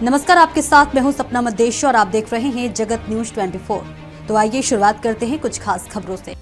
नमस्कार, आपके साथ मैं हूं सपना मदेश और आप देख रहे हैं जगत न्यूज 24। तो आइए शुरुआत करते हैं कुछ खास खबरों से।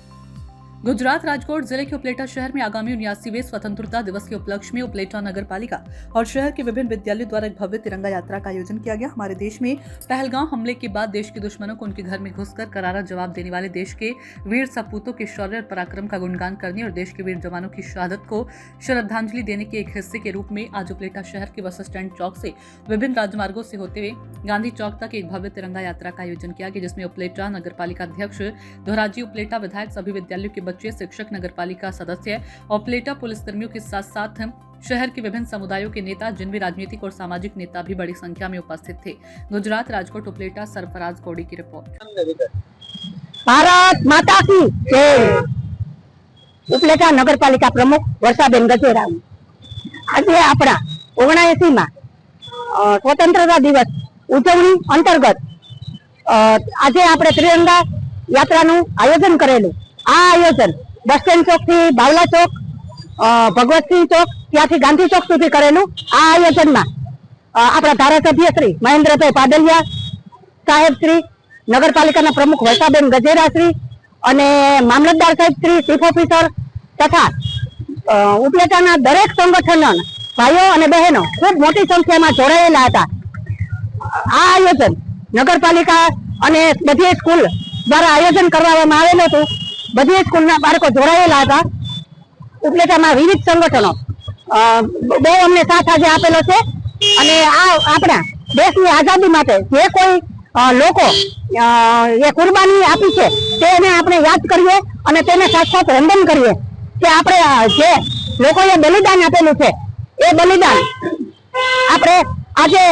गुजरात राजकोट जिले के उपलेटा शहर में आगामी 79वें स्वतंत्रता दिवस के उपलक्ष्य में उपलेटा नगर पालिका और शहर के विभिन्न विद्यालयों द्वारा एक भव्य तिरंगा यात्रा का आयोजन किया गया। हमारे देश में पहलगांव हमले के बाद देश के दुश्मनों को उनके घर में घुसकर करारा जवाब देने वाले देश के वीर सपूतों के शौर्य और पराक्रम का गुणगान करने और देश के वीर जवानों की शहादत को श्रद्धांजलि देने के एक हिस्से के रूप में आज उपलेटा शहर के बस स्टैंड चौक से विभिन्न राजमार्गों से होते हुए गांधी चौक तक एक भव्य तिरंगा यात्रा का आयोजन किया गया, जिसमें उपलेटा नगर पालिका अध्यक्ष धोराजी, उपलेटा विधायक, सभी विद्यालयों के बच्चे, शिक्षक, नगर पालिका सदस्य और उपलेटा पुलिस कर्मियों के साथ साथ शहर के विभिन्न समुदायों के नेता, जिनमें राजनीतिक और सामाजिक नेता भी बड़ी संख्या में उपस्थित थे। गुजरात राजकोट उपलेटा सरफराज कोड़ी की रिपोर्ट। भारत माता की जय। ઉપલેટા નગરપાલિકા પ્રમુખ વર્ષાબેન ગજેરા આજે આપણા 79માં સ્વતંત્રતા દિવસ ઉજવણી અંતર્ગત આજે આપણે ત્રિરંગા યાત્રાનું આયોજન કરેલું। આ આયોજન બસ સ્ટેન્ડ ચોક થી બાવલા ચોક, ભગવતસિંહ ચોક, ત્યાંથી ગાંધી ચોક સુધી કરેલું। આ આયોજનમાં આપણા ધારાસભ્ય શ્રી મહેન્દ્રભાઈ પાડલિયા સાહેબ શ્રી, નગરપાલિકાના પ્રમુખ વર્ષાબેન ગજેરા શ્રી અને મામલતદાર સાહેબ શ્રી, ચીફ ઓફિસર તથા ઉપલેટાના દરેક સંગઠનના ભાઈઓ અને બહેનો ખૂબ મોટી સંખ્યામાં જોડાયેલા હતા। આ આયોજન નગરપાલિકા અને બધી સ્કૂલ દ્વારા આયોજન કરવામાં આવેલું હતું। બધી સ્કૂલના બાળકો જોડાયેલા હતા। ઉપલેટામાં વિવિધ સંગઠનો બહુ અમને સાથ આજે આપેલો છે અને આ આપણા દેશની આઝાદી માટે જે કોઈ લોકો એ કુરબાની આપી છે તેને આપણે યાદ કરીએ અને તેને સાથ સાથ વંદન કરીએ કે આપણે જે લોકોએ બલિદાન આપેલું છે એ બલિદાન આપણે આજે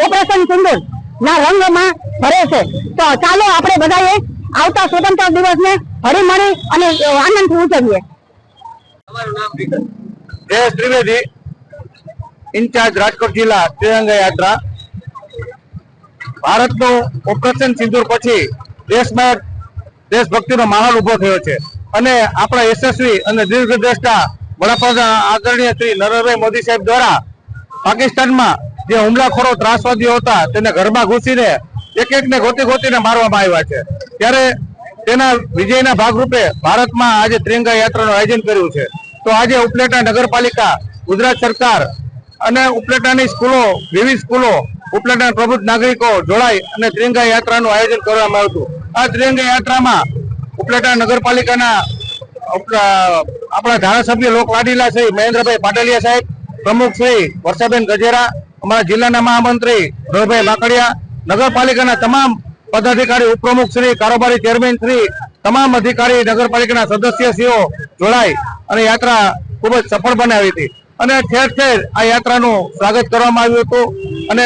ઓપરેશન સિંદૂર ના રંગમાં ભરે છે। તો ચાલો આપણે બધાએ આવતા સ્વતંત્ર દિવસને હળી મળી અને આનંદથી ઉજવીએ। જયેશ ત્રિવેદી, ઇન્ચાર્જ રાજકોટ જિલ્લા ત્રિરંગા यात्रा। ભારતનો ઓપરેશન સિંદૂર પછી દેશમાં દેશભક્તિનો માહોલ ઉભો થયો છે અને આપણા યશસ્વી અને દીર્ઘદ્રષ્ટા વડાપ્રધાન આદરણીય શ્રી નરેન્દ્રભાઈ મોદી સાહેબ દ્વારા પાકિસ્તાનમાં જે હુમલાખોરો ત્રાસવાદીઓ હતા તેને ઘરમાં ઘૂસીને એક એકને ગોતીને મારવામાં આવ્યા છે। ત્યારે તેના વિજયના ભાગરૂપે ભારતમાં આજે ત્રિરંગા યાત્રાનું આયોજન કર્યું છે। તો આજે ઉપલેટા નગરપાલિકા, ગુજરાત સરકાર અને ઉપલેટાની સ્કૂલો, વિવિધ સ્કૂલો, ઉપલેટાના પ્રબુદ્ધ નાગરિકો જોડાઈ અને ત્રિરંગા યાત્રાનું આયોજન કરવામાં આવ્યું હતું। આ ત્રિરંગા યાત્રામાં ઉપલેટા નગરપાલિકાના આપણા ધારાસભ્ય લોકલાડીલા શ્રી મહેન્દ્રભાઈ પાડલિયા સાહેબ, પ્રમુખ શ્રી વર્ષાબેન ગજેરા, અમારા જિલ્લાના મહામંત્રી રવિભાઈ માકડિયા, નગરપાલિકાના તમામ પદાધિકારી, ઉપપ્રમુખ શ્રી, કારોબારી ચેરમેન શ્રી, તમામ અધિકારી, નગરપાલિકાના સદસ્યશ્રીઓ જોડાઈ અને યાત્રા ખૂબ જ સફળ બનાવી હતી અને ઠેર ઠેર આ યાત્રાનું સ્વાગત કરવામાં આવ્યું હતું અને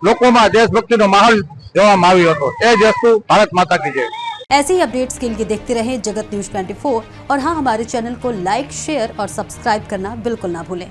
લોકોમાં દેશભક્તિનો માહોલ જોવામાં આવ્યો હતો। એ જ વસ્તુ ભારત માતા की जय। ऐसे ही अपडेट्स के लिए देखते रहें जगत न्यूज 24 और हाँ, हमारे चैनल को लाइक, शेयर और सब्सक्राइब करना बिल्कुल ना भूलें।